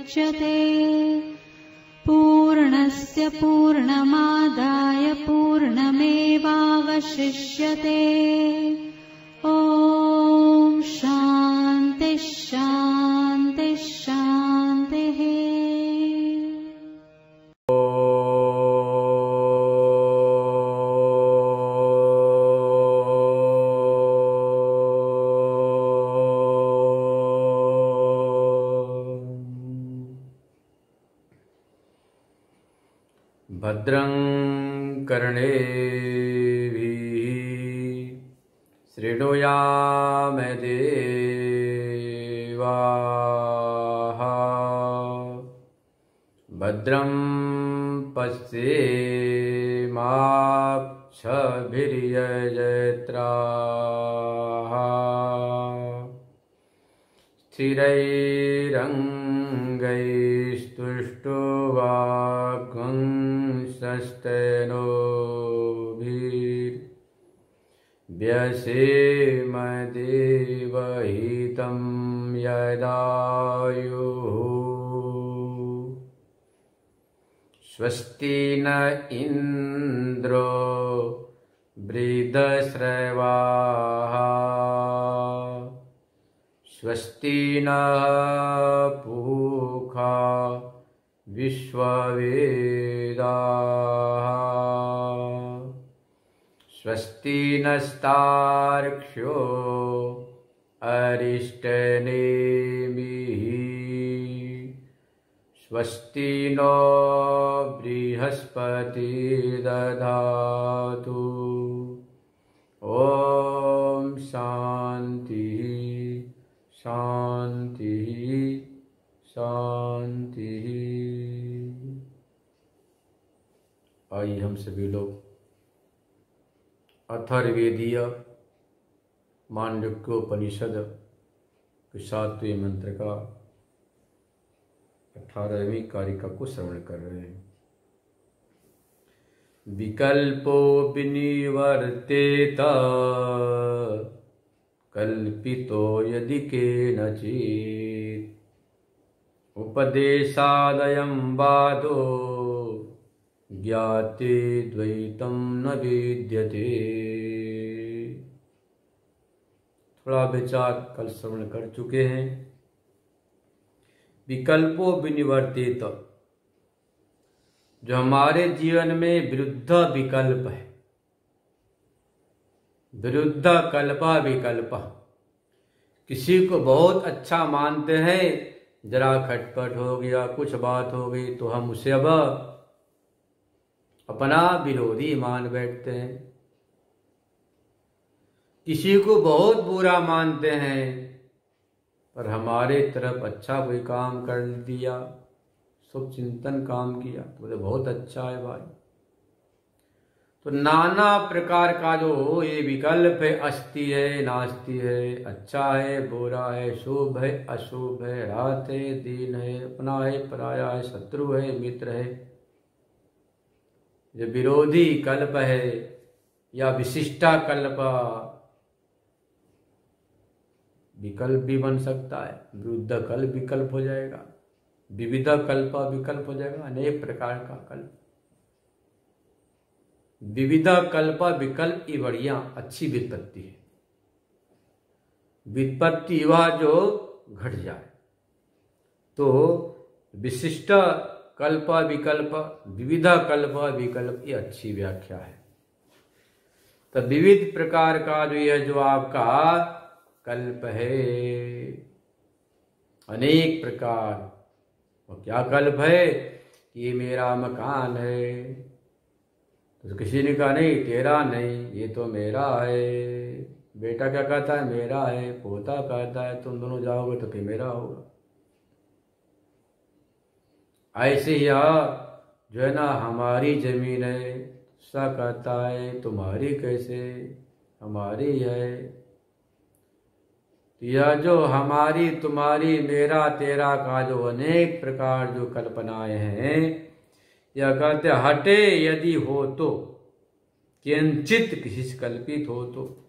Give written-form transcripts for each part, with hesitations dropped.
मुच्यते। पूर्णस्य पूर्णमादाय पूर्णमेवावशिष्यते। ॐ शान्ति शान्ति शान्तिः। भद्रं कर्णेभिः शृणुयाम देवाः। भद्रं पश्येमाक्षभिर्यजत्राः। स्थिरैरङ्गैस्तुष्टुवागुंसस्तनूभिर्व्यसेम देवहितं यदायुः। स्वस्ति न इन्द्रो वृद्धश्रवाः। स्वस्ति नः पूषा विश्ववेदाः। स्वस्ति नस्तार्क्ष्यो अरिष्टनेमिः। स्वस्ति नो बृहस्पतिर्दधातु। ॐ शान्ति शान्ति शान्ति। आइए हम सभी लोग अथर्ववेदीय मांडुक्योपनिषद के 7वें मंत्र का 18वीं कारिका को श्रवण कर रहे हैं। विकल्पो विनिवर्तेत कल्पितो यदि केनचित् उपदेशादयं वादो ज्ञाते द्वैतं न विद्यते। थोड़ा विचार कल श्रवण कर चुके हैं। विकल्पो विनिवर्तित, जो हमारे जीवन में विरुद्ध विकल्प है, विरुद्ध कल्पा विकल्प। किसी को बहुत अच्छा मानते हैं, जरा खटपट हो गया, कुछ बात हो गई तो हम उसे अब अपना विरोधी मान बैठते हैं। किसी को बहुत बुरा मानते हैं, पर हमारे तरफ अच्छा कोई काम कर दिया, शुभ चिंतन काम किया तो बोले बहुत अच्छा है भाई। तो नाना प्रकार का जो ये विकल्प है, अस्ति है नास्ति है, अच्छा है बुरा है, शुभ है अशुभ है, रात है दिन है, अपना है पराया है, शत्रु है मित्र है, जो विरोधी कल्प है या विशिष्टा कल्प विकल्प भी बन सकता है। विरुद्ध कल्प विकल्प हो जाएगा, विविध कल्प विकल्प हो जाएगा, अनेक प्रकार का कल्प। विविध कल्प विकल्प की बढ़िया अच्छी व्युत्पत्ति है। व्युत्पत्ति वह जो घट जाए, तो विशिष्ट कल्प विकल्प विविध कल्प विकल्प की अच्छी व्याख्या है। तो विविध प्रकार का जो यह जो आपका कल्प है, अनेक प्रकार, वो क्या कल्प है कि ये मेरा मकान है, तो किसी ने कहा नहीं तेरा नहीं, ये तो मेरा है। बेटा क्या कहता है मेरा है, पोता कहता है तुम दोनों जाओगे तो फिर मेरा होगा। ऐसे ही जो है ना हमारी जमीन है, सा कहता है तुम्हारी कैसे, हमारी है। यह जो हमारी तुम्हारी मेरा तेरा का जो अनेक प्रकार जो कल्पनाएं हैं, यह कहते हटे यदि हो तो, किंचित किसी से कल्पित हो तो,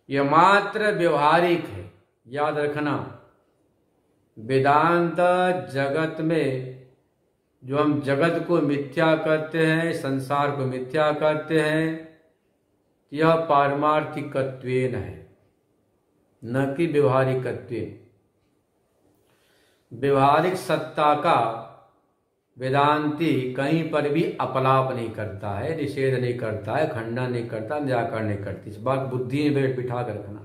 यह मात्र व्यवहारिक है। याद रखना, वेदांत जगत में जो हम जगत को मिथ्या करते हैं, संसार को मिथ्या करते हैं, यह पारमार्थिकत्वेन है, न कि व्यवहारिकत्वेन। व्यवहारिक सत्ता का वेदांती कहीं पर भी अपलाप नहीं करता है, निषेध नहीं करता है, खंडन नहीं करता, निराकरण नहीं करती। इस बात बुद्धि में बिठा कर रखना।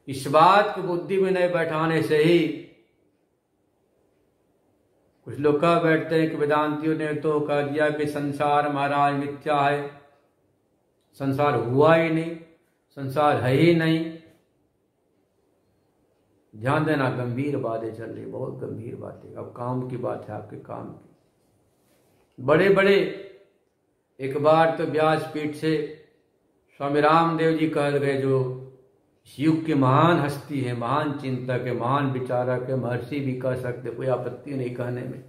इस बात को बुद्धि में नहीं बैठाने से ही कुछ लोग कह बैठते हैं कि वेदांतियों ने तो कह दिया कि संसार महाराज मिथ्या है, संसार हुआ ही नहीं, संसार है ही नहीं। ध्यान देना, गंभीर बातें चल रही, बहुत गंभीर बातें। अब काम की बात है, आपके काम की। बड़े बड़े एक बार तो व्यासपीठ से स्वामी रामदेव जी कह गए, जो युग की महान हस्ती है, महान चिंतक है, महान विचारक है, महर्षि भी कह सकते, कोई आपत्ति नहीं कहने में।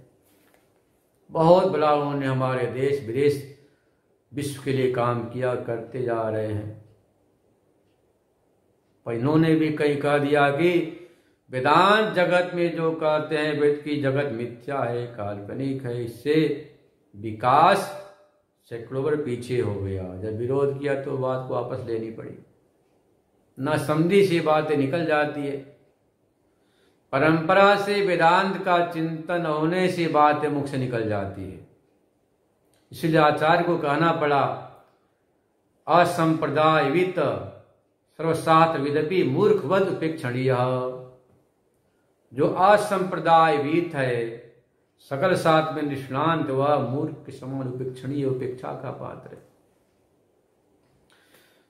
बहुत बड़ा उन्होंने हमारे देश विदेश विश्व के लिए काम किया, करते जा रहे हैं। पर इन्होंने भी कहीं कह दिया कि वेदांत जगत में जो कहते हैं वेद की जगत मिथ्या है, काल्पनिक है, इससे विकास सैकड़ों बार पीछे हो गया। जब विरोध किया तो बात को वापस लेनी पड़ी। न समझी से बातें निकल जाती है, परंपरा से वेदांत का चिंतन होने से बातें मुख से निकल जाती है। इसलिए आचार्य को कहना पड़ा, असंप्रदायवित सर्वशास्त्र विदपि मूर्खवद उपेक्षणीय। जो असंप्रदायवित है, सकल शास्त्र में निष्णांत, वह मूर्ख के समान उपेक्षणीय, उपेक्षा का पात्र है।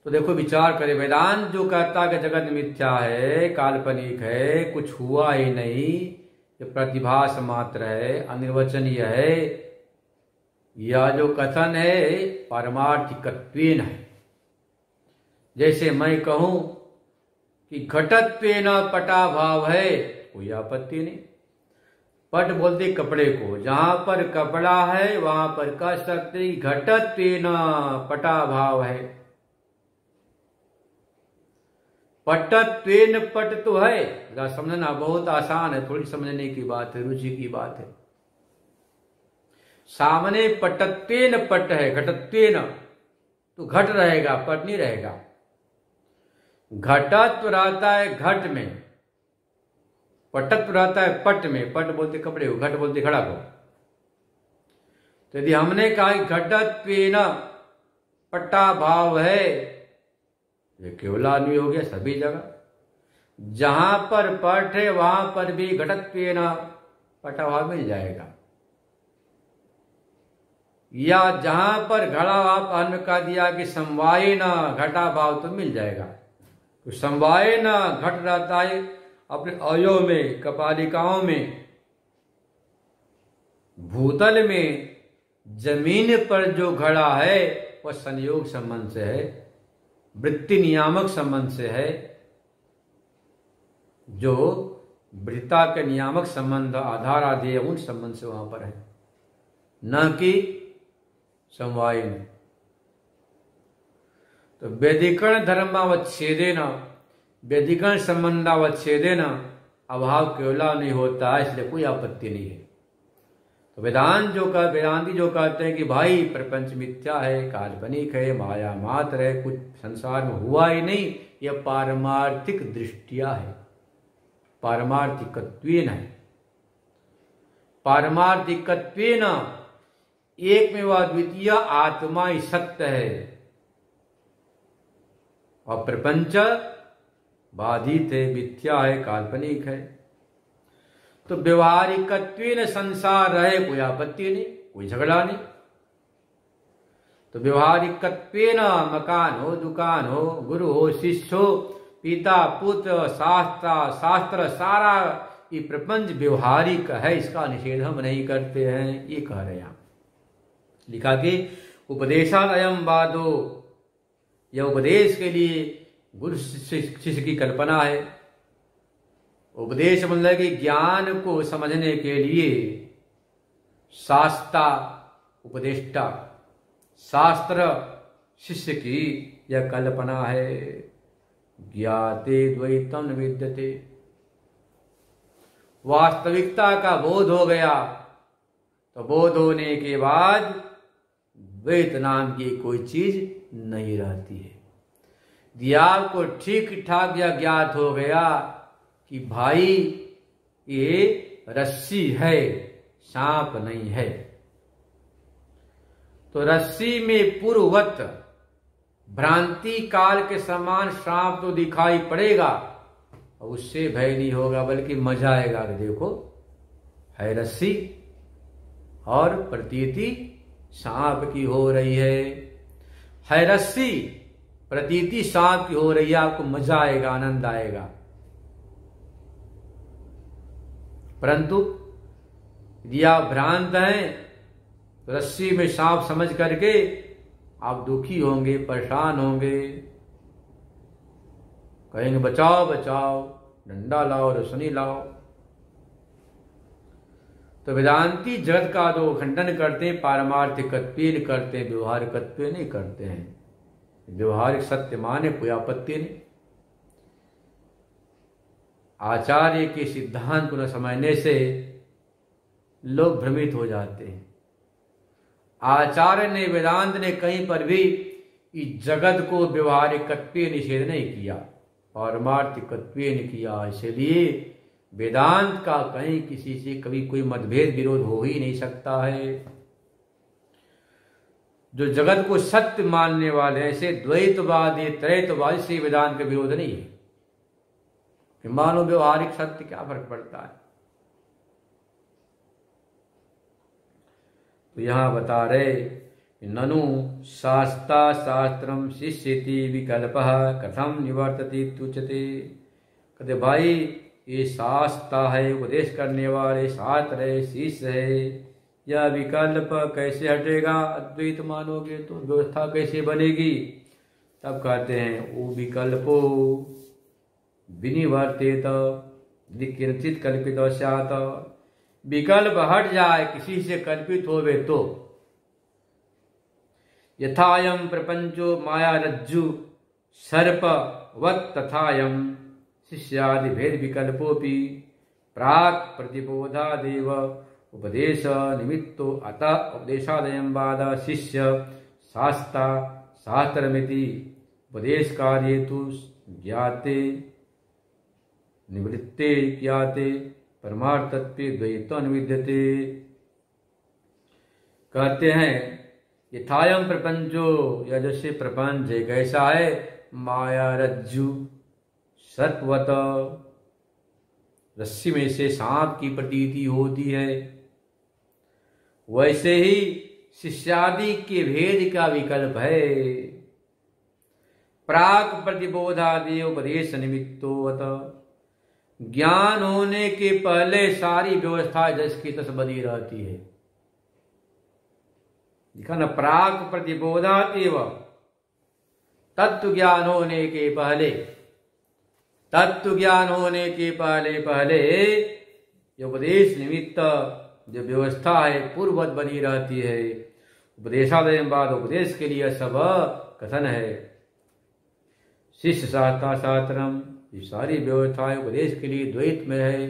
तो देखो, विचार करें, वेदांत जो कहता कि जगत मिथ्या है, काल्पनिक है, कुछ हुआ ही नहीं, ये प्रतिभास मात्र है, अनिर्वचनीय है, यह जो कथन है पारमार्थिकत्वेन है। जैसे मैं कहूं कि घटत्वेन पटाभाव है, कोई आपत्ति नहीं। पट बोलते कपड़े को, जहां पर कपड़ा है वहां पर कह सकते घटत्वेन पटाभाव है। पटत्वेन पट तो है, समझना बहुत आसान है, थोड़ी समझने की बात है, रुचि की बात है। सामने पटत्वेन पट है, घटत्वेन तो घट रहेगा, पट नहीं रहेगा। घटत्व रहता है घट में, पटत्व रहता है पट में। पट बोलते कपड़े को, घट बोलते घड़ा को। तो यदि हमने कहा घटत्वेन पट्टा भाव है, ये केवल आदमी हो गया सभी जगह। जहां पर पट है वहां पर भी घटत्वेन पट्टा भाव मिल जाएगा। या जहां पर घड़ा भाव अन्य का दिया कि समवाय न घटा भाव तो मिल जाएगा। तो समवाय न घट रहता है अपने अवयव में, कपालिकाओं में, भूतल में, जमीन पर जो घड़ा है वह संयोग संबंध से है, वृत्ति नियामक संबंध से है, जो वृत्ता के नियामक संबंध आधार आदि उन संबंध से वहां पर है, न कि समवाय में। तो व्यधिकरण धर्मावच्छेदेन, व्यधिकरण संबंधावच्छेदेन अभाव केवला नहीं होता है, इसलिए कोई आपत्ति नहीं है। तो वेदांती जो कहते हैं कि भाई प्रपंच मिथ्या है, काल्पनिक है, माया मात्र है, कुछ संसार में हुआ ही नहीं, यह पारमार्थिक दृष्टिया है, पारमार्थिकत्वेन है। पारमार्थिकत्वेन एक में वह द्वितीय आत्मा ही सत्य है और प्रपंच बाधित है, मिथ्या है, काल्पनिक है। तो व्यवहारिकत्वेन संसार रहे, कोई आपत्ति नहीं, कोई झगड़ा नहीं। तो व्यवहारिकत्वेन मकान हो, दुकान हो, गुरु हो, शिष्य हो, पिता पुत्र, शास्त्र सारा ये प्रपंच व्यवहारिक है, इसका निषेध हम नहीं करते हैं, ये कह रहे हैं। लिखा कि उपदेशाद अयम वादो, यह उपदेश के लिए गुरु शिष्य की कल्पना है। उपदेश मतलब कि ज्ञान को समझने के लिए शास्ता उपदेष्टा, शास्त्र शिष्य की यह कल्पना है। ज्ञाते द्वैतम विद्यते, वास्तविकता का बोध हो गया तो बोध होने के बाद द्वैत नाम की कोई चीज नहीं रहती है। यदि आपको ठीक ठाक या ज्ञात हो गया कि भाई ये रस्सी है, सांप नहीं है, तो रस्सी में पूर्ववत भ्रांति काल के समान सांप तो दिखाई पड़ेगा, उससे भय नहीं होगा बल्कि मजा आएगा कि देखो है रस्सी और प्रतीति सांप की हो रही है रस्सी प्रतीति सांप की हो रही है, आपको मजा आएगा, आनंद आएगा। परंतु यदि आप भ्रांत हैं तो रस्सी में सांप समझ करके आप दुखी होंगे, परेशान होंगे, कहेंगे बचाओ बचाओ, डंडा लाओ, रोशनी लाओ। तो वेदांती जगत का जो खंडन करते हैं पारमार्थिकत्व करते हैं, व्यवहारिकत्व नहीं करते हैं। व्यवहारिक सत्य माने कोई आपत्ति नहीं। आचार्य के सिद्धांत को न समझने से लोग भ्रमित हो जाते हैं। आचार्य ने वेदांत ने कहीं पर भी इस जगत को व्यवहारिकत्व निषेध नहीं किया, पारमार्थिकत्व ने किया। इसलिए वेदांत का कहीं किसी से कभी कोई मतभेद विरोध हो ही नहीं सकता है। जो जगत को सत्य मानने वाले ऐसे द्वैतवादी त्रैतवादी से वेदांत का विरोध नहीं है। मानो व्यवहारिक सत्य क्या फर्क पड़ता है। तो यहां बता रहे ननु शास्ता शास्त्रम शिष्यति विकल्प कथम निवर्तति तुच्यते। कहते भाई ये शास्ता है, उपदेश करने वाले, शास्त्र है, शिष्य है, यह विकल्प कैसे हटेगा? अद्वैत मानोगे तो व्यवस्था कैसे बनेगी? तब कहते हैं वो विकल्पो विनिवर्तेत किंचित कल्पित स्यात्। विकल्प हट जाए, किसी से कल्पित होवे तो यथायम प्रपंचो माया रज्जु सर्पवत् तथायम शिष्यादि भेद विकल्पोपि प्राक प्रतिबोधादेव उपदेश निमित्तो अतः उपदेशादयं वाद शिष्य शास्ता शास्त्रमिति उपदेश कार्ये तु ज्ञाते निवृत्ते ज्ञाते परमार्थत्वे द्वैतो निविद्यते। कहते हैं यथायम प्रपंचो, या जैसे प्रपंच है कैसा है? माया रज्जु सर्पवत, रस्सी में से सांप की प्रतीति होती है, वैसे ही शिष्यादि के भेद का विकल्प है। प्राक प्रतिबोधादि उपदेश निमित्तोवत, ज्ञान होने के पहले सारी व्यवस्था जस की तस बनी रहती है। देखा ना, प्राक प्रतिबोधादेव, तत्व ज्ञान होने के पहले, तत्व ज्ञान होने के पहले जो उपदेश निमित्त जो व्यवस्था है पूर्ववत बनी रहती है। उपदेशादय बाद उपदेश के लिए सब कथन है। शिष्य शास्त्रा शास्त्रम, ये सारी व्यवस्थाएं उपदेश के लिए द्वैत में है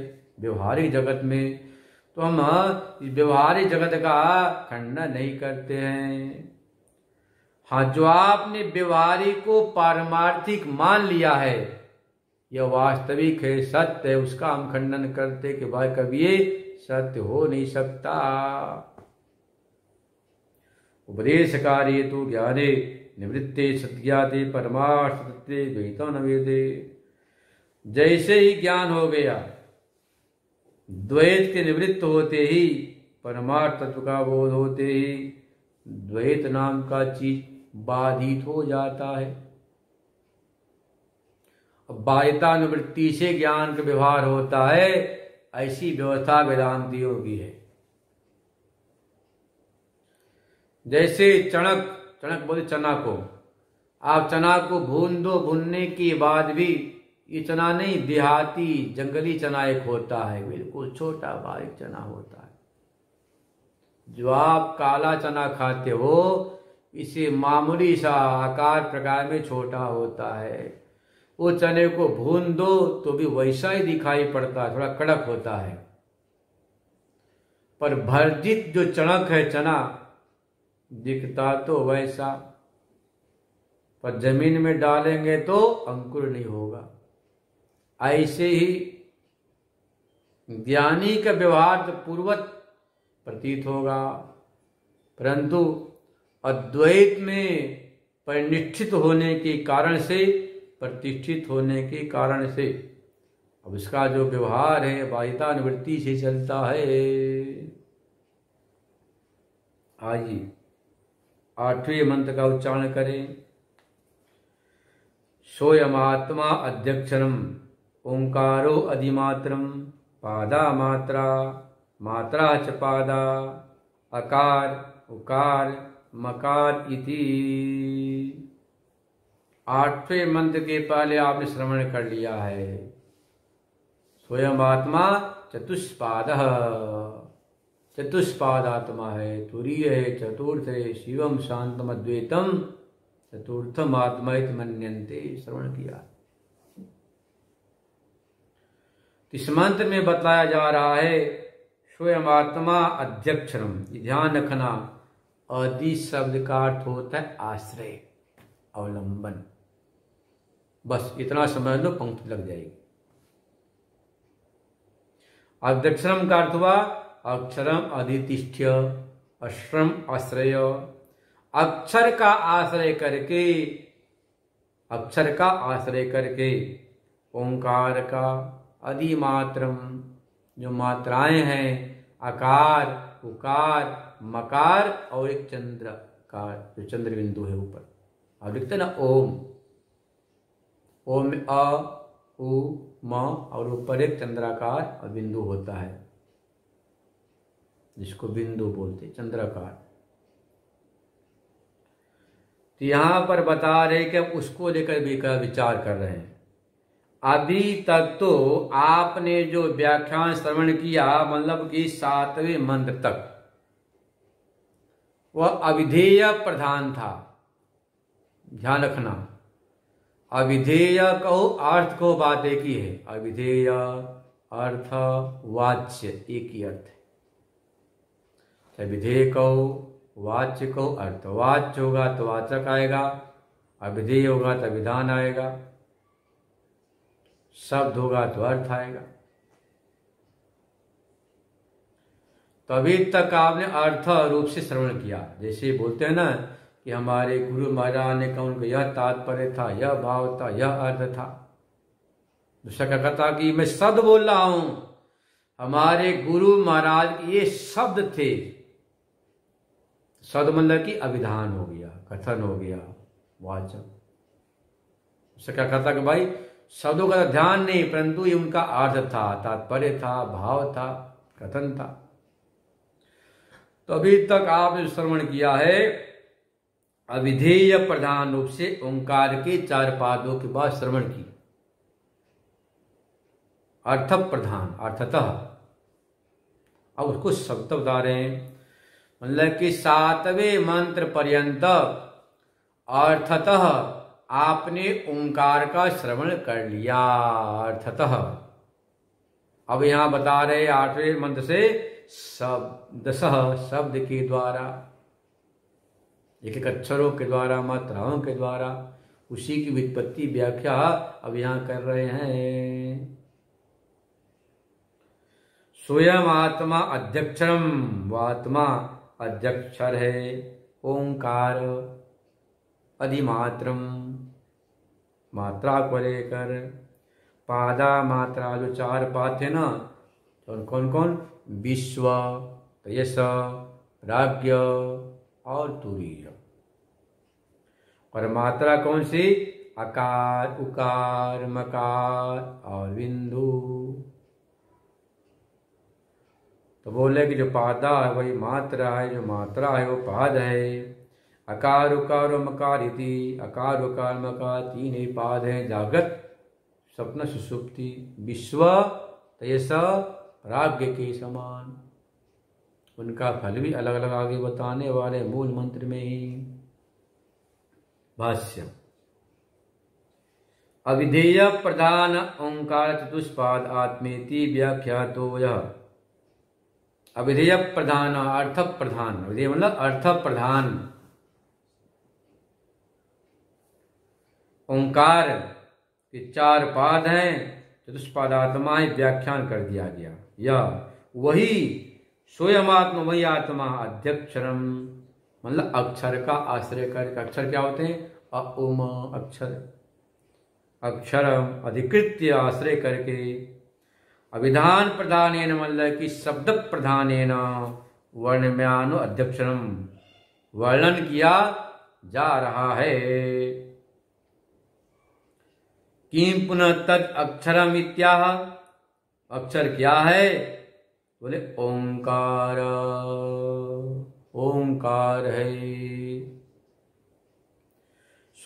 व्यवहारिक जगत में। तो हम इस व्यवहारिक जगत का खंडन नहीं करते हैं। हाँ, जो आपने व्यवहारिक को पारमार्थिक मान लिया है, यह वास्तविक है, सत्य है, उसका हम खंडन करते कि भाई कभी ये सत्य हो नहीं सकता। उपदेश कार्य तो ज्ञाने निवृत्ते सत्याते परमार्थ सत्य द्वैतो न वेदे। जैसे ही ज्ञान हो गया, द्वैत के निवृत्त होते ही, परमार्थ तत्व का बोध होते ही द्वैत नाम का चीज बाधित हो जाता है। बाध्यता निवृत्ति से ज्ञान का व्यवहार होता है, ऐसी व्यवस्था वेदांतियों की है। जैसे चणक बोले चना को, आप चना को भून दो, भूनने के बाद भी ये चना नहीं, देहाती जंगली चना एक होता है, बिल्कुल छोटा बारीक चना होता है। जो आप काला चना खाते हो, इसे मामूली सा आकार प्रकार में छोटा होता है। वो चने को भून दो तो भी वैसा ही दिखाई पड़ता है, थोड़ा कड़क होता है। पर भर्जित जो चणक है चना दिखता तो वैसा, पर जमीन में डालेंगे तो अंकुर नहीं होगा। ऐसे ही ज्ञानी का व्यवहार तो पूर्वत प्रतीत होगा, परंतु अद्वैत में परिनिष्ठित होने के कारण से, प्रतिष्ठित होने के कारण से अब इसका जो व्यवहार है बाह्यता निवृत्ति से चलता है। आइए 8वें मंत्र का उच्चारण करें। सोयमात्मा अध्यक्षरम ओंकारो अधिमात्रम पादा मात्रा मात्रा च पादा अकार उकार मकार इति। 8वें मंत्र के पहले आपने श्रवण कर लिया है। स्वयं आत्मा चतुष्पादः, चतुष्पाद आत्मा है, तुरीय है, चतुर्थ है, शिवम शांतम अद्वैतम चतुर्थम आत्मा इति मन्यन्ते, श्रवण किया। इस मंत्र में बताया जा रहा है स्वयं आत्मा अध्यक्षरम। ध्यान रखना, आदि शब्द का अर्थ होता है आश्रय, अवलंबन। बस इतना समझ लो, पंक्ति लग जाएगी। अध्यक्षरम का अर्थ हुआ अक्षरम अधितिष्ठ्य, अश्रम आश्रय। अक्षर का आश्रय करके, अक्षर का आश्रय करके ओंकार का अधिमात्रम, जो मात्राएं हैं आकार उकार मकार और एक चंद्र का जो चंद्र बिंदु है ऊपर, आप लिखते ना ओम, ओम में अ उ म और ऊपर एक चंद्राकार बिंदु होता है जिसको बिंदु बोलते, चंद्राकार। तो यहां पर बता रहे कि अब उसको लेकर भी विचार कर रहे हैं। अभी तक तो आपने जो व्याख्यान श्रवण किया, मतलब कि 7वें मंत्र तक, वह अविधेय प्रधान था। ध्यान रखना, अविधेय कहो अर्थ को बात एक ही है। अविधेय अर्थ वाच्य एक ही अर्थ है। विधेय कहो वाच्य कहो अर्थ, वाच्य होगा तो वाचक आएगा, अविधेय होगा तो विधान आएगा, शब्द होगा तो अर्थ आएगा। तो अभी तक आपने अर्थ रूप से श्रवण किया। जैसे बोलते हैं ना कि हमारे गुरु महाराज ने कहा, उनको यह तात्पर्य था, यह भाव था, यह अर्थ था। दूसरा क्या कहता कि मैं शब्द बोल रहा हूं, हमारे गुरु महाराज ये शब्द थे। शब्द मतलब कि अभिधान हो गया, कथन हो गया, वाचक। उससे क्या कहता कि भाई शब्दों का ध्यान नहीं, परंतु ये उनका अर्थ था, तात्पर्य था, भाव था, कथन था। तो अभी तक आपने श्रवण किया है अविधेय प्रधान रूप से ओंकार के 4 पादों के बाद श्रवण की। अर्थ प्रधान, अर्थतः। अब उसको शब्द बता रहे हैं, मतलब कि 7वें मंत्र पर्यंत अर्थतः आपने ओंकार का श्रवण कर लिया, अर्थतः। अब यहां बता रहे 8वें मंत्र से शब्दशः, शब्द के द्वारा, एक एक अक्षरों के द्वारा, मात्राओं के द्वारा, उसी की व्युत्पत्ति व्याख्या अब यहां कर रहे हैं। स्वयं आत्मा अध्यक्षरम, वो आत्मा अध्यक्षर है, ओंकार अधिमात्रम, मात्रा को लेकर, पादा मात्रा, जो 4 पाद थे ना, तो कौन कौन? विश्व, यश, राज्ञ और तुरीय। और मात्रा कौन सी? अकार उकार मकार और बिंदु। तो बोले कि जो पादा है वही मात्रा है, जो मात्रा है वो पाद है। अकार उकार मकार इति, अकार उकार मकार 3 ही पाद हैं, जागृत स्वप्न सुषुप्ति, विश्व तेज राज्ञ के समान। उनका फल भी अलग अलग आगे बताने वाले मूल मंत्र में ही। भाष्य, अविधेय प्रधान ओंकार चतुष्पाद आत्मेति व्याख्यातो यह। अविधेय प्रधान, अर्थ प्रधान, अविधेय मतलब अर्थ प्रधान। ओंकार के 4 पाद हैं, चतुष्पादात्मा व्याख्यान कर दिया गया। यह वही स्वयं आत्मा, वही आत्मा अध्यक्षरम मतलब अक्षर का आश्रय करके। अक्षर क्या होते हैं? अ उम अक्षर, अक्षरम अधिकृत्य आश्रय करके, अभिधान प्रधानेन मतलब कि शब्द प्रधानेन वर्णम्यानु अध्यक्षरम वर्णन किया जा रहा है। किम पुनः तद अक्षरम इत्याह, अक्षर क्या है? बोले ओंकार, ओंकार है।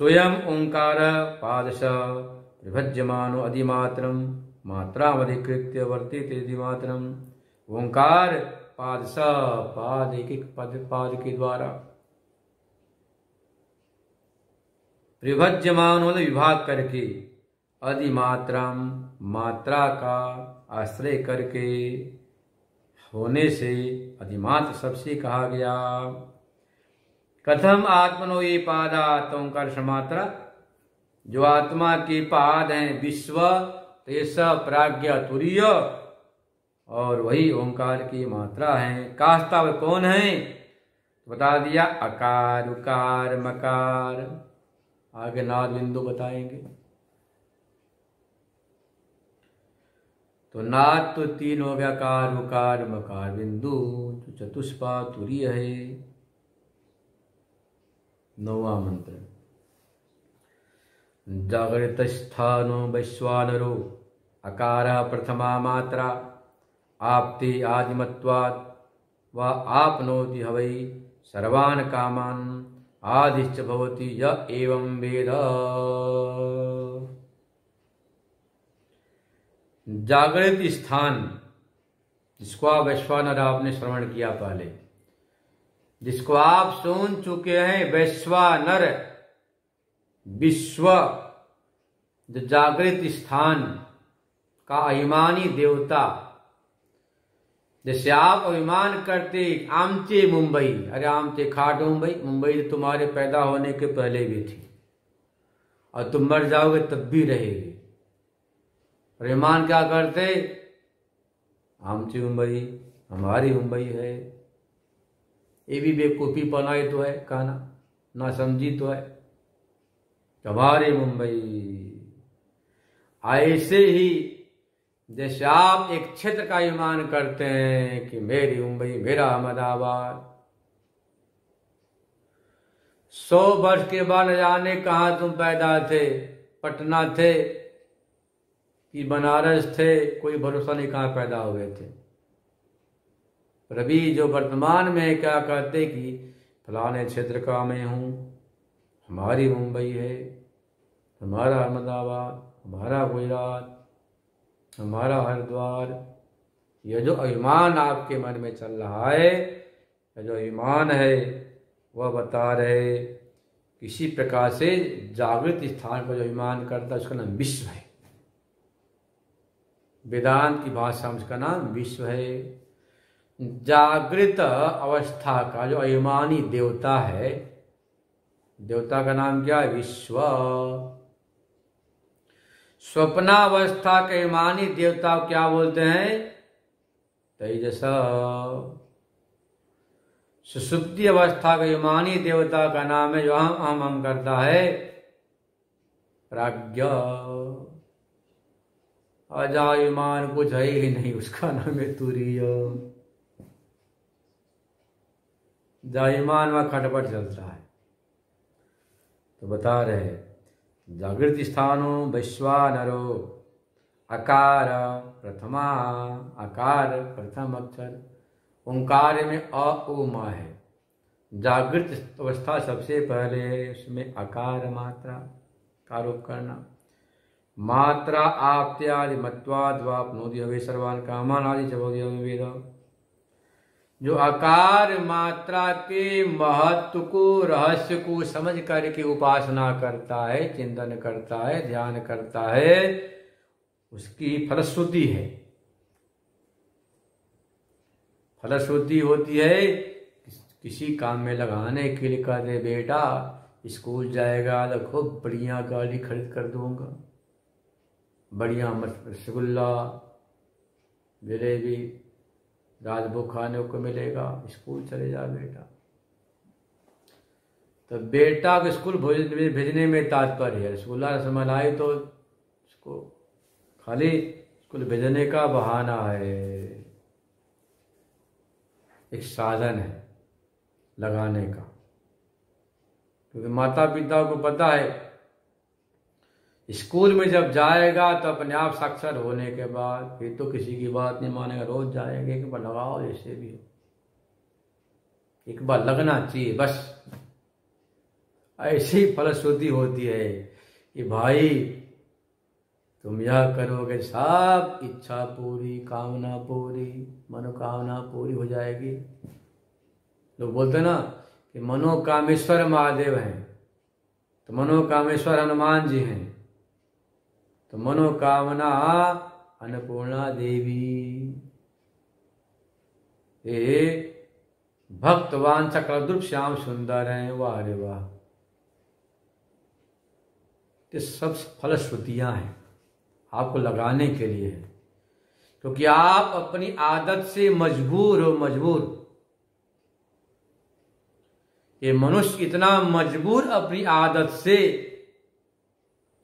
स्वयं ओंकार पादश विभज्यमानो अधिमात्रम मात्रामधिकृत्य वर्तिते अधिमात्रम। ओंकार पादश, पाद एक एक पाद के द्वारा, विभज्यमान मतलब विभाग करके, अधिमात्रम मात्रा का आश्रय करके होने से अधिमात्र सबसे कहा गया। कथम आत्मनो ये पादा, तो ओंकार समात्रा, जो आत्मा के पाद हैं विश्व तेस प्राज्ञ तुरीय, और वही ओंकार की मात्रा है। कास्ता व कौन है? बता दिया अकार उकार मकार, आगे नाद बिंदु बताएंगे। तो नाद तो 3 हो गया, कार उकार मकार बिंदु, तो चतुष्पा तुरीय है। 9वां मंत्र, जागृत स्थानो वैश्वानरो अकार प्रथमा मात्रा आपते आदिमत्वात् व आपनोति हवै सर्वान् कामान् आदिश्च भवति य एवं वेद। जागृत स्थान, जिसको आप वैश्वानर आपने श्रवण किया पहले, जिसको आप सुन चुके हैं, वैश्वानर विश्व, जो जागृत स्थान का अभिमानी देवता। जैसे आप अभिमान करते आमचे मुंबई, अरे आमचे खाट मुंबई, मुंबई तुम्हारे पैदा होने के पहले भी थी और तुम मर जाओगे तब भी रहेगी। अभिमान क्या करते? आमची मुंबई हमारी मुंबई है। ये भी बेवकूफ़ी पनाई तो है, कहना ना समझी तो है, हमारी मुंबई। ऐसे ही जैसे आप एक क्षेत्र का अभिमान करते हैं कि मेरी मुंबई, मेरा अहमदाबाद, 100 वर्ष के बाद न जाने कहाँ तुम पैदा थे, पटना थे कि बनारस थे, कोई भरोसा नहीं कहाँ पैदा हुए थे। पर अभी जो वर्तमान में क्या कहते कि फलाने क्षेत्र का मैं हूँ, हमारी मुंबई है, हमारा अहमदाबाद, हमारा गुजरात, हमारा हरिद्वार। यह जो अभिमान आपके मन में चल रहा है, यह जो अभिमान है, वह बता रहे किसी प्रकार से जागृत स्थान पर जो अभिमान करता है उसका नाम विश्व है। वेदांत की भाषा में उसका नाम विश्व है। जागृत अवस्था का जो अभिमानी देवता है, देवता का नाम क्या है? विश्व। स्वप्नावस्था के अभिमानी देवता क्या बोलते हैं? तेजस। सुषुप्ति अवस्था का अभिमानी देवता का नाम है, जो हम करता है, प्राज्ञ। अजायमान कुछ है ही नहीं, उसका नाम है तुरीय। जायमान वह खटपट चलता है। तो बता रहे जागृत स्थानो वैश्वानरो अकार प्रथमा, अकार प्रथम अक्षर। ओंकार में अ उ म है। जागृत अवस्था सबसे पहले है, उसमें अकार मात्रा का आरोप करना। मात्रा आप्त्यादि मत्वाद वापनोति हवे सर्वान् कामान् आदि च भवति वेद। जो आकार मात्रा के महत्व को, रहस्य को समझ करके उपासना करता है, चिंतन करता है, ध्यान करता है, उसकी फलश्रुति है। फलश्रुति होती है किसी काम में लगाने के लिए कहते बेटा स्कूल जाएगा तो खूब बढ़िया गाड़ी खरीद कर दूंगा, बढ़िया रसगुल्ला जलेबी राजभोग खाने को मिलेगा, स्कूल चले जा बेटा। तो बेटा को स्कूल भेजने में तात्पर्य है, रसगुल्ला रसमलाई तो उसको खाली स्कूल भेजने का बहाना है, एक साधन है लगाने का। क्योंकि माता पिता को पता है स्कूल में जब जाएगा तो अपने आप साक्षर होने के बाद फिर तो किसी की बात नहीं मानेगा, रोज जाएगा, एक बार लगाओ जैसे भी हो, एक बार लगना चाहिए बस। ऐसी फलश्रुति होती है कि भाई तुम यह करोगे सब इच्छा पूरी, कामना पूरी, मनोकामना पूरी हो जाएगी। लोग बोलते ना कि मनोकामेश्वर महादेव हैं, तो मनोकामेश्वर हनुमान जी हैं, तो मनोकामना अन्नपूर्णा देवी। ये भक्तवान सकलद्रुप श्याम सुंदर हैं, वाह रे वाह। ये सब फलश्रुतियां हैं, आपको लगाने के लिए है, क्योंकि आप अपनी आदत से मजबूर हो, मजबूर। ये मनुष्य इतना मजबूर अपनी आदत से,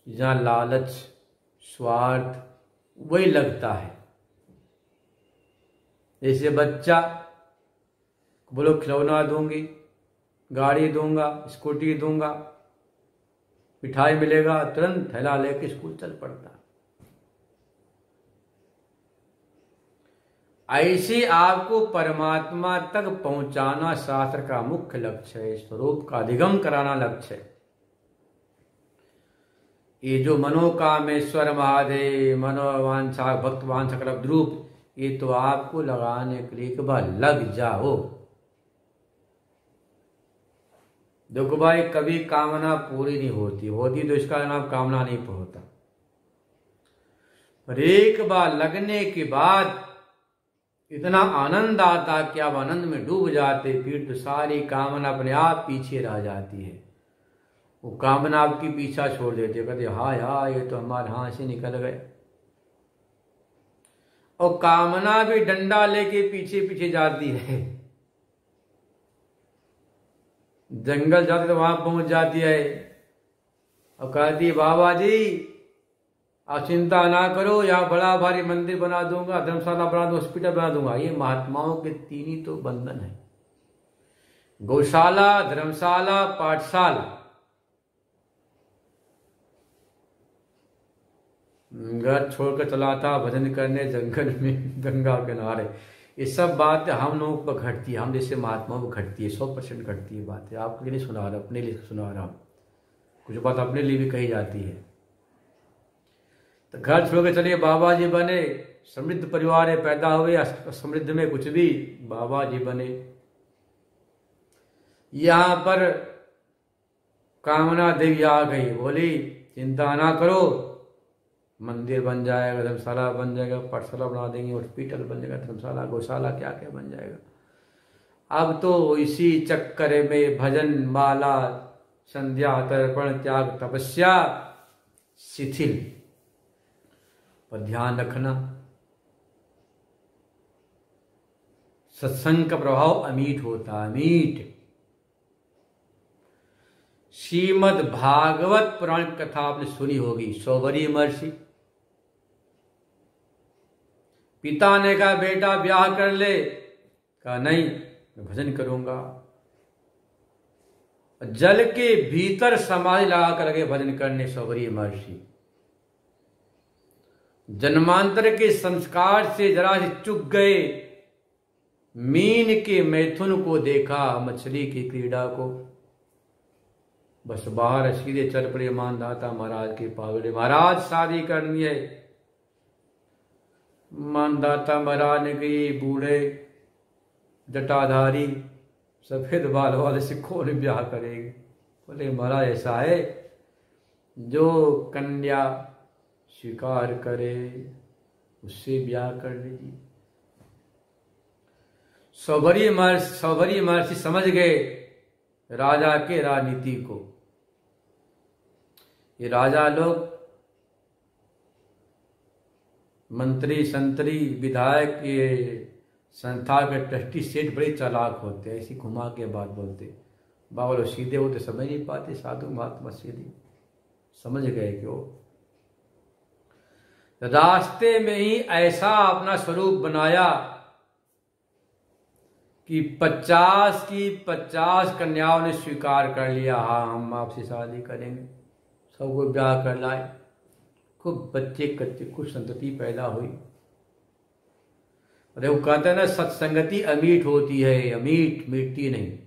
जहां लालच स्वार्थ वही लगता है। जैसे बच्चा बोलो खिलौना दूंगी, गाड़ी दूंगा, स्कूटी दूंगा, मिठाई मिलेगा, तुरंत थैला लेके स्कूल चल पड़ता। ऐसे आपको परमात्मा तक पहुंचाना शास्त्र का मुख्य लक्ष्य है, स्वरूप का अधिगम कराना लक्ष्य है। ये जो मनोकामेश्वर महादेव, मनोवांछा भक्तवांछा सकलद्रुप, ये तो आपको लगाने के लिए एक बार लग जाओ। देखो भाई कभी कामना पूरी नहीं होती तो इसका नाम कामना नहीं होता। पर एक बार लगने के बाद इतना आनंद आता कि आप आनंद में डूब जाते, फिर तो सारी कामना अपने आप पीछे रह जाती है। वो कामना आपकी पीछा छोड़ देते, कहते हाय हाय ये तो हमारे हाथ से निकल गए। और कामना भी डंडा लेके पीछे पीछे जाती है, जंगल जाते तो वहां पहुंच जाती है और कहती है बाबा जी आप चिंता ना करो, यहाँ बड़ा भारी मंदिर बना दूंगा, धर्मशाला बना दूंगा, हॉस्पिटल बना दूंगा। ये महात्माओं के तीन ही तो बंधन है, गौशाला, धर्मशाला, पाठशाला। घर छोड़कर चला था भजन करने जंगल में गंगा किनारे। ये सब बातें हम लोगों पर घटती है, हम जैसे महात्माओं को घटती है, 100% घटती है बातें। आपके लिए सुना रहा, अपने लिए सुना रहा हूं, कुछ बात अपने लिए भी कही जाती है। तो घर छोड़ के चलिए, बाबा जी बने, समृद्ध परिवार में पैदा हुए, समृद्ध में कुछ भी, बाबा जी बने। यहां पर कामना देवी आ गई, बोली चिंता ना करो, मंदिर बन जाएगा, धर्मशाला बन जाएगा, पाठशाला बना देंगे, हॉस्पिटल बन जाएगा, धर्मशाला, गौशाला, क्या क्या बन जाएगा। अब तो इसी चक्कर में भजन माला, संध्या, तर्पण, त्याग, तपस्या शिथिल। पर ध्यान रखना, सत्संग का प्रभाव अमीट होता है, अमीट। श्रीमद् भागवत पुराण कथा आपने सुनी होगी, सौभरी महर्षि, पिता ने कहा बेटा ब्याह कर ले, कहा नहीं मैं भजन करूंगा। जल के भीतर समाधि लगाकर लगे भजन करने सौभरी महर्षि। जन्मांतर के संस्कार से जरा से चुक गए, मीन के मैथुन को देखा, मछली की क्रीड़ा को, बस बाहर सीधे चल पड़े मानदाता महाराज के पावड़े। महाराज शादी करनी है। मानदाता महाराज ने कही बूढ़े जटाधारी सफेद बाल वाले से कौन ब्याह करेगी। बोले महाराज ऐसा है, जो कन्या स्वीकार करे उससे ब्याह कर लीजिए। सौभरी महर्षि समझ गए राजा के राजनीति को। ये राजा लोग, मंत्री संतरी विधायक, ये संस्था के ट्रस्टी सेठ बड़े चालाक होते हैं, ऐसी घुमा के बात बोलते। बाबा लोग सीधे होते, समझ नहीं पाते, साधु महात्मा सीधे समझ गए कि वो रास्ते में ही ऐसा अपना स्वरूप बनाया कि 50 की 50 कन्याओं ने स्वीकार कर लिया, हाँ हम आपसे शादी करेंगे। सबको ब्याह कर लाए, खूब बच्चे कच्चे, कुछ संतति पैदा हुई। अरे वो कहते हैं ना, सत्संगति अमीठ होती है, अमीठ मिटती नहीं।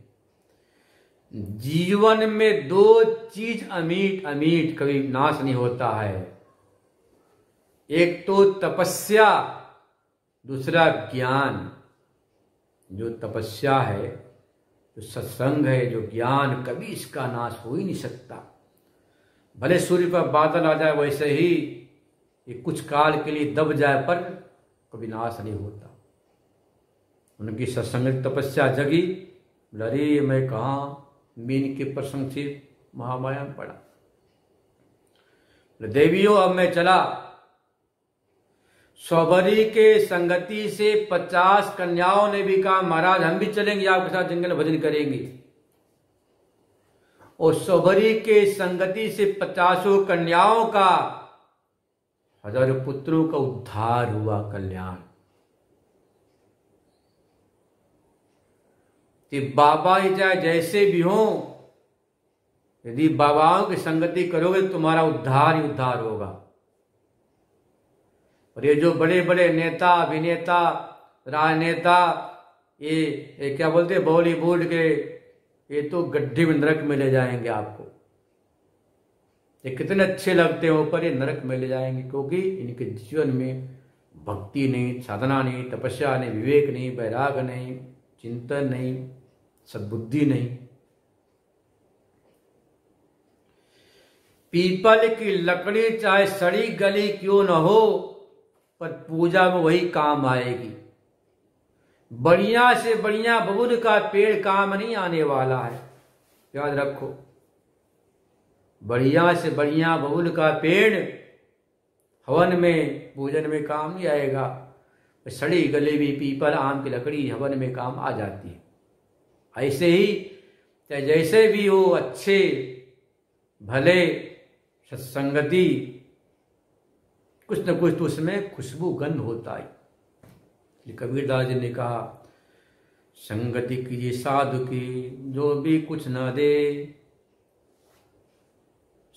जीवन में 2 चीज अमीठ अमीठ कभी नाश नहीं होता है, एक तो तपस्या, दूसरा ज्ञान। जो तपस्या है, जो सत्संग है, जो ज्ञान, कभी इसका नाश हो ही नहीं सकता। भले सूर्य पर बादल आ जाए, वैसे ही ये कुछ काल के लिए दब जाए, पर कभी नाश नहीं होता। उनकी सत्संग तपस्या जगी। लड़ी मैं कहाँ मीन के प्रसंग से महामाया में पड़ा। देवियों अब मैं चला। सौभरी के संगति से 50 कन्याओं ने भी कहा महाराज हम भी चलेंगे, आपके साथ जंगल में भजन करेंगे। और सौभरी के संगति से 50 कन्याओं का, 1000 पुत्रों का उद्धार हुआ, कल्याण। कि बाबा ही चाहे जैसे भी हो, यदि बाबाओं की संगति करोगे तो तुम्हारा उद्धार ही उद्धार होगा। और ये जो बड़े बड़े नेता, अभिनेता, राजनेता, ये क्या बोलते हैं बॉलीवुड के, ये तो गड्ढे में नरक में ले जाएंगे आपको। ये कितने अच्छे लगते हैं, ऊपर ये नरक में ले जाएंगे, क्योंकि इनके जीवन में भक्ति नहीं, साधना नहीं, तपस्या नहीं, विवेक नहीं, वैराग नहीं, चिंतन नहीं, सद्बुद्धि नहीं। पीपल की लकड़ी चाहे सड़ी गली क्यों न हो, पर पूजा में वही काम आएगी। बढ़िया से बढ़िया बबूल का पेड़ काम नहीं आने वाला है, याद रखो। बढ़िया से बढ़िया बबूल का पेड़ हवन में, पूजन में काम नहीं आएगा। सड़ी गली भी पीपल आम की लकड़ी हवन में काम आ जाती है। ऐसे ही चाहे जैसे भी हो, अच्छे भले सत्संगति, कुछ न कुछ तो उसमें खुशबू गंध होता है। कबीरदास जी ने कहा, संगति कीजिए साधु की जो भी कुछ न दे,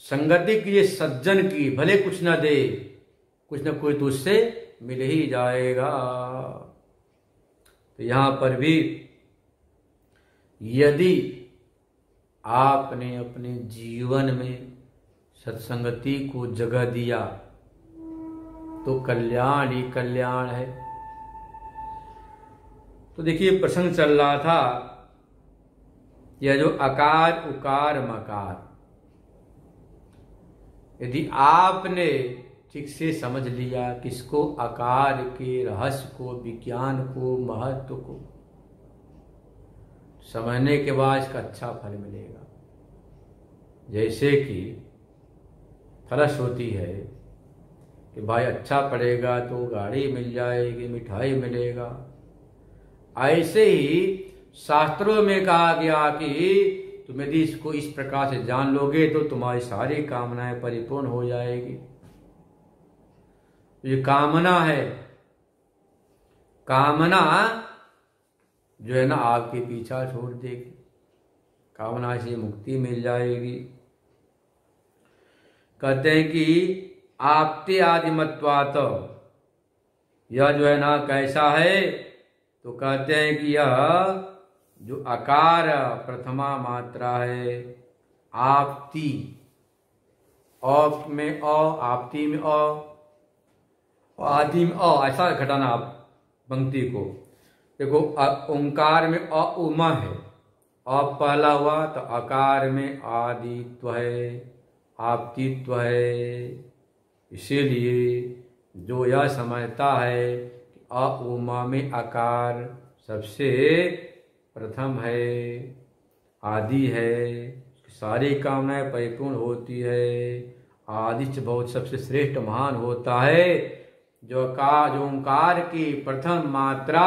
संगति कीजिए सज्जन की भले कुछ न दे, कुछ न कुछ तो उससे मिल ही जाएगा। तो यहां पर भी यदि आपने अपने जीवन में सत्संगति को जगह दिया तो कल्याण ही कल्याण है। तो देखिए प्रसंग चल रहा था, यह जो अकार उकार मकार, यदि आपने ठीक से समझ लिया किसको, आकार के रहस्य को, विज्ञान को, महत्व को, समझने के बाद इसका अच्छा फल मिलेगा। जैसे कि फरस होती है कि भाई अच्छा पढ़ेगा तो गाड़ी मिल जाएगी, मिठाई मिलेगा। ऐसे ही शास्त्रों में कहा गया कि तुम यदि इसको इस प्रकार से जान लोगे तो तुम्हारी सारी कामनाएं परिपूर्ण हो जाएगी। ये कामना है, कामना जो है ना आपके पीछा छोड़ देगी, कामना से मुक्ति मिल जाएगी। कहते हैं कि आपते आदिमत्वात, यह जो है ना कैसा है, तो कहते हैं कि यह जो आकार प्रथमा मात्रा है, आपती, औप में औ, आपती में औ, आदि में अ, ऐसा घटाना आप पंक्ति को। देखो ओंकार में अ उमा है, अ पहला हुआ तो आकार में आदित्व है, आपतित्व है। इसीलिए जो यह समझता है कि अ उमा में आकार सबसे प्रथम है, आदि है, सारी कामनाएं परिपूर्ण होती है। आदिच बहुत सबसे श्रेष्ठ महान होता है, जो ओंकार की प्रथम मात्रा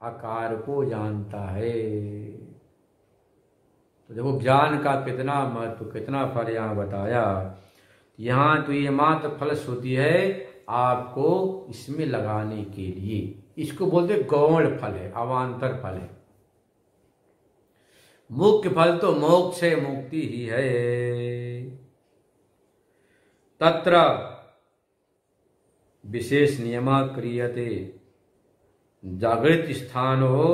आकार को जानता है। तो देखो ज्ञान का कितना महत्व, कितना फल यहाँ बताया। यहाँ तो ये मात्र फल श्रुति है आपको इसमें लगाने के लिए। इसको बोलते गौण फल है, अवान्तर फल है। मुख्य फल तो मोक्ष है, मुक्ति ही है। तत्र विशेष नियम क्रियते, जागृत स्थान हो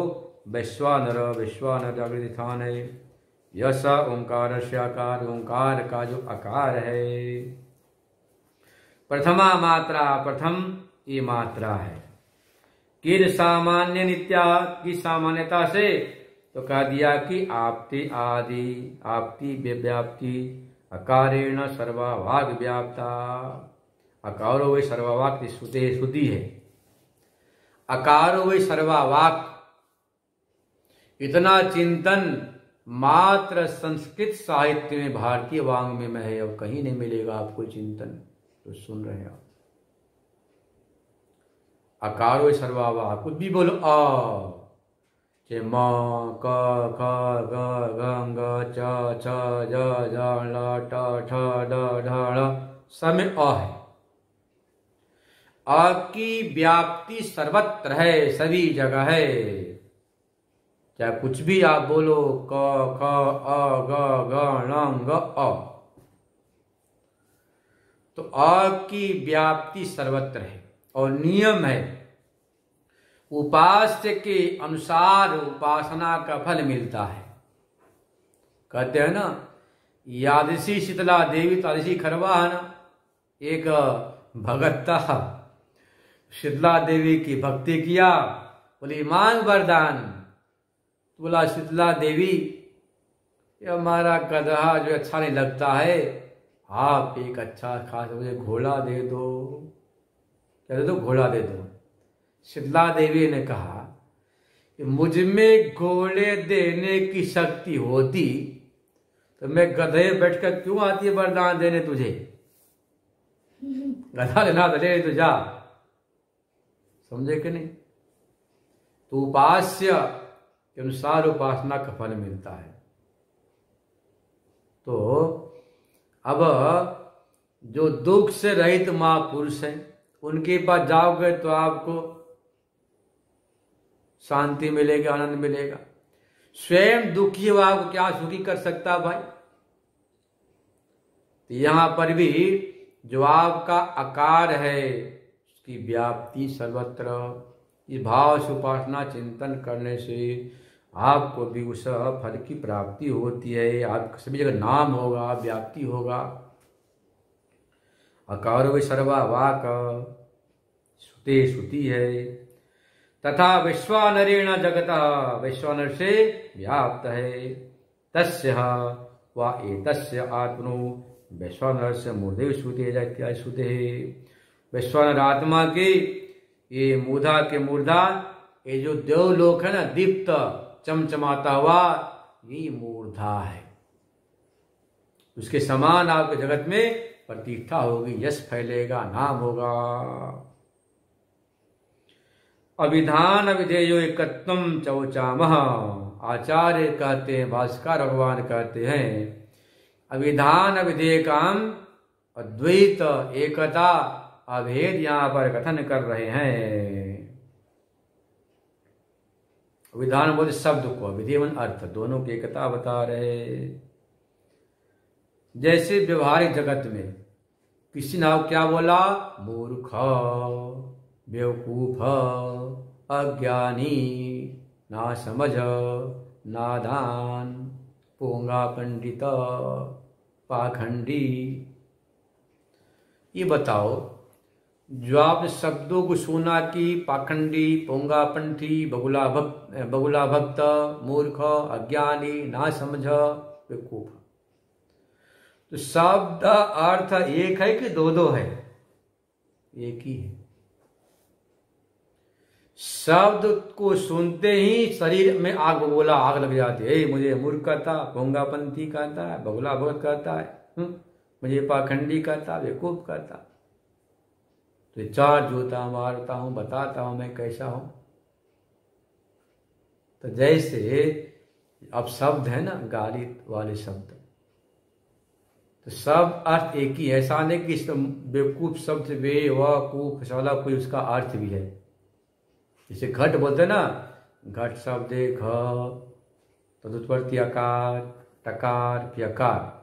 वैश्वानर, वैश्वानर जागृत स्थान है। यश ओंकार से आकार, ओंकार का जो आकार है, प्रथमा मात्रा, प्रथम ये मात्रा है। किर सामान्य नित्या की सामान्यता से तो कह दिया कि आपति आदि, आपति व्याप्ति, अकारेण सर्वभाग व्याप्ता। अकारो वही सर्ववाक की श्रुति है। अकारो वही सर्ववाक, इतना चिंतन मात्र संस्कृत साहित्य में, भारतीय वाङ्मय में है, अब कहीं नहीं मिलेगा आपको चिंतन। तो सुन रहे हैं आप, अकारो सर्ववाक, कुछ भी बोलो अ, चे म क ख ग घ ङ च छ ज झ ळ ट ठ ड ढ ळ, सब में अ है। अ की व्याप्ति सर्वत्र है, सभी जगह है। चाहे कुछ भी आप बोलो, क ख अ ग घ ङ ग अ, तो अ की व्याप्ति सर्वत्र है। और नियम है, उपास्य के अनुसार उपासना का फल मिलता है। कहते हैं ना, यादृशी शीतला देवी तादृशी खरवा है ना। एक भगत था, शीतला देवी की भक्ति किया, बोली मांग वरदान। बोला शीतला देवी, ये हमारा गधा जो अच्छा नहीं लगता है, आप एक अच्छा खास मुझे घोड़ा दे दो। क्या दे दो? घोड़ा दे दो। शीतला देवी ने कहा कि मुझ में घोड़े देने की शक्ति होती तो मैं गधे बैठकर क्यों आती है वरदान देने तुझे? गधा लेना तो ले, तो जा। समझे कि नहीं? तो उपास्य के अनुसार उपासना का फल मिलता है। तो अब जो दुख से रहित महापुरुष हैं, उनके पास जाओगे तो आपको शांति मिलेगी, आनंद मिलेगा। स्वयं दुखी हो, आपको क्या सुखी कर सकता भाई? तो यहां पर भी जो आपका आकार है, उसकी व्याप्ति सर्वत्र, इस भाव से उपासना चिंतन करने से आपको भी उस फल की प्राप्ति होती है। आपका सभी जगह नाम होगा, व्याप्ति होगा। अकारो वै सर्ववाक, श्रुते श्रुति है। तथा वैश्वानरेण जगतः, वैश्वानर से व्याप्त है। तस्य वा एतस्य आत्मनो वैश्वानर से मूर्धेव श्रुते इत्यादि श्रुते। वैश्वानर आत्मा के ये मूर्धा के मूर्धा, ये जो देवलोक है ना, दीप्त चमचमाता हुआ, ये मूर्धा है। उसके समान आपके जगत में प्रतिष्ठा होगी, यश फैलेगा, नाम होगा। अभिधान अविधेयो एकत्वम चौचामह, आचार्य कहते हैं, भास्कर भगवान कहते हैं, अभिधान अविधेय काम अद्वैत एकता अभेद यहां पर कथन कर रहे हैं। विधान बोले शब्द को, विधेयन अर्थ, दोनों की एकता बता रहे। जैसे व्यवहारिक जगत में किसी ने क्या बोला? मूर्ख, बेवकूफ, अज्ञानी, ना समझ, नादान, पोंगा, पंडित, पाखंडी। ये बताओ, जो आपने शब्दों को सुना कि पाखंडी, पोंगा, पंथी, बगुला भक्त, मूर्ख, अज्ञानी, ना समझ, बेवकूफ, तो शब्द अर्थ एक है कि दो दो है? एक ही है। शब्द को सुनते ही शरीर में आग बबूला आग लग जाती है। मुझे मूर्ख कहता, भोंगापंथी कहता है, बगुला भगत कहता है, मुझे पाखंडी कहता, बेवकूफ कहता। तो चार जूता मारता हूं, बताता हूं मैं कैसा हूं। तो जैसे अब शब्द है ना, गाली वाले शब्द, तो सब अर्थ एक ही है। ऐसा नहीं कि बेवकूफ शब्द से बेवकूफ वाला कोई उसका अर्थ भी है। जैसे घट बोलते ना, घट शब्द घ तदुत्वर्ती अकार, टकार फिर अकार,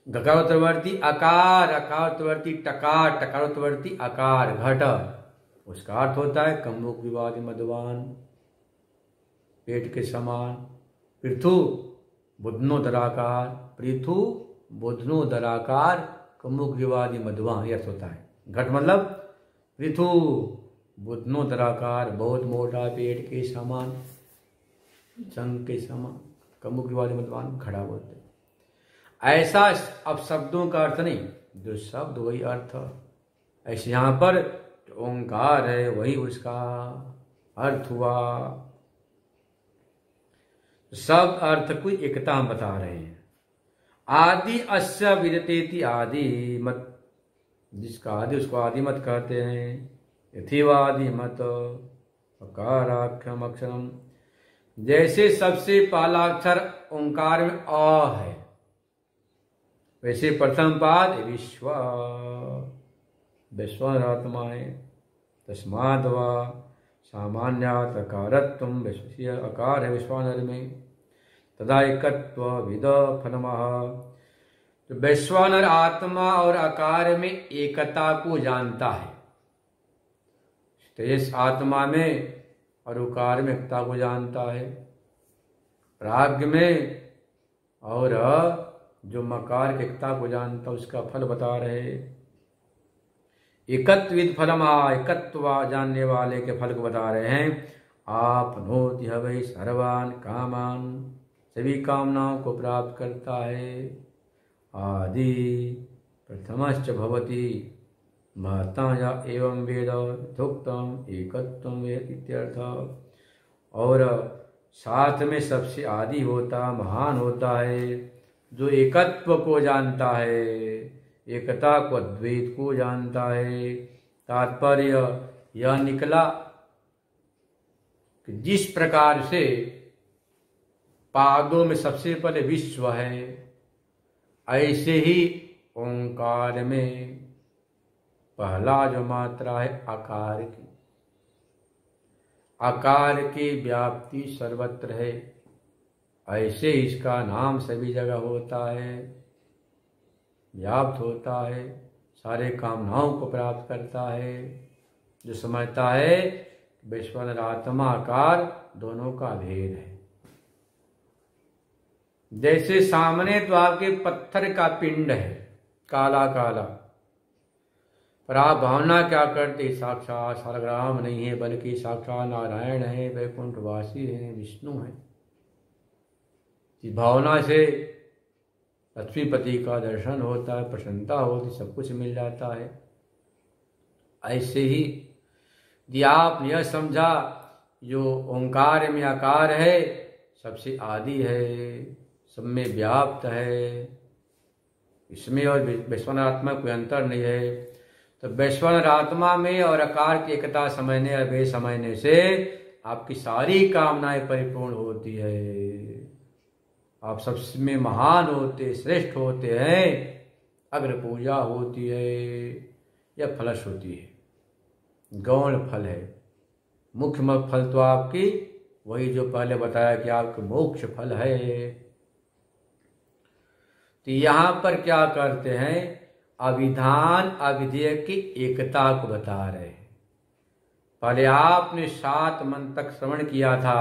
गकारोत्तरवर्ती अकार, अकारोत्तरवर्ती टकार, टकारोत्तरवर्ती अकार, घट। उसका अर्थ होता है कमुक विवाद मधुवान, पेट के समान। पृथु बुधनो दराकार, पृथु बुधनो दराकार, कमुक विवादी मधुवान, यह होता है। घट मतलब पृथु बुधनो दराकार, बहुत मोटा, पेट के समान, संग के समान, कमुक विवादी मधुवान, खड़ा बोलते। ऐसा अब शब्दों का अर्थ नहीं, जो शब्द वही अर्थ। ऐसे यहां पर ओंकार है वही उसका अर्थ हुआ। शब्द अर्थ को एकता हम बता रहे हैं। आदि अस्य विदतेति आदि मत, जिसका आदि उसको आदि मत कहते हैं। यथिवादि मत अकाराख्यम अक्षरम, जैसे सबसे पहला अक्षर ओंकार में अ है, वैसे प्रथम पाद विश्व, विश्वात्मा है। तस्माद् वा सामान्यात् अकारत्वं, विश्वस्य अकार है विश्वानर में, तदा एकत्व विद फलमः। तो वैश्वानर आत्मा और आकार में एकता को जानता है। तेज आत्मा में और उकार में एकता को जानता है। प्राज्ञ में और जो मकार की एकता को जानता, उसका फल बता रहे। एकत्विद फलम, एकत्व जानने वाले के फल को बता रहे हैं। आपनोति हवै सर्वान कामान, सभी कामनाओं को प्राप्त करता है। आदि प्रथमश्च भवति महता या एवं वेद यथोक्तम एकत्वम वेद इत्यर्थ। और साथ में सबसे आदि होता, महान होता है, जो एकत्व को जानता है, एकता को, अद्वैत को जानता है। तात्पर्य यह निकला कि जिस प्रकार से पादों में सबसे पहले विश्व है, ऐसे ही ओंकार में पहला जो मात्रा है आकार की, आकार की व्याप्ति सर्वत्र है। ऐसे इसका नाम सभी जगह होता है, व्याप्त होता है, सारे कामनाओं को प्राप्त करता है। जो समझता है वैश्वानर आत्मा आकार दोनों का भेद है। जैसे सामने तो आपके पत्थर का पिंड है, काला काला, पर आप भावना क्या करते, साक्षात सालग्राम नहीं है, बल्कि साक्षात नारायण है, वैकुंठवासी है, विष्णु है। इस भावना से लक्ष्मीपति का दर्शन होता है, प्रसन्नता होती, सब कुछ मिल जाता है। ऐसे ही यदि आपने यह समझा जो ओंकार में आकार है सबसे आदि है, सब में व्याप्त है, इसमें और वैश्वानर आत्मा कोई अंतर नहीं है, तो वैश्वानर आत्मा में और आकार की एकता समझने और वे समझने से आपकी सारी कामनाएं परिपूर्ण होती है। आप सबसे महान होते, श्रेष्ठ होते हैं, अग्र पूजा होती है या फलश होती है, गौण फल है। मुख्य फल तो आपकी वही जो पहले बताया कि आपके मोक्ष फल है। तो यहां पर क्या करते हैं, अविधान अविधेय की एकता को बता रहे हैं। पहले आपने 7 मन तक श्रवण किया था,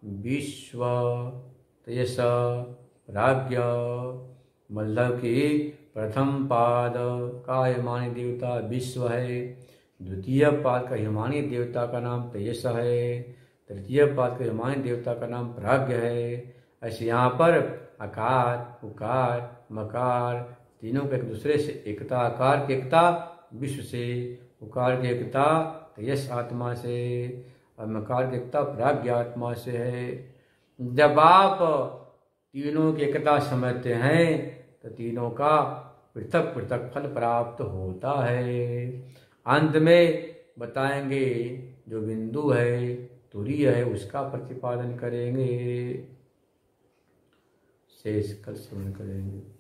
विश्व, तेज, प्राज्ञ, मतलब कि प्रथम पाद का यमानी देवता विश्व है, द्वितीय पाद का यमानी देवता का नाम तेज है, तृतीय पाद का यमानी देवता का नाम प्राज्ञ है। ऐसे यहाँ पर आकार, उकार, मकार तीनों के एक दूसरे से एकता, आकार की एकता विश्व से, उकार की एकता यश आत्मा से, अहंकारता प्राज्ञात्मा से है। जब आप तीनों की एकता समझते हैं तो तीनों का पृथक पृथक फल प्राप्त होता है। अंत में बताएंगे जो बिंदु है, तुरीय है, उसका प्रतिपादन करेंगे। शेष कल श्रवण करेंगे।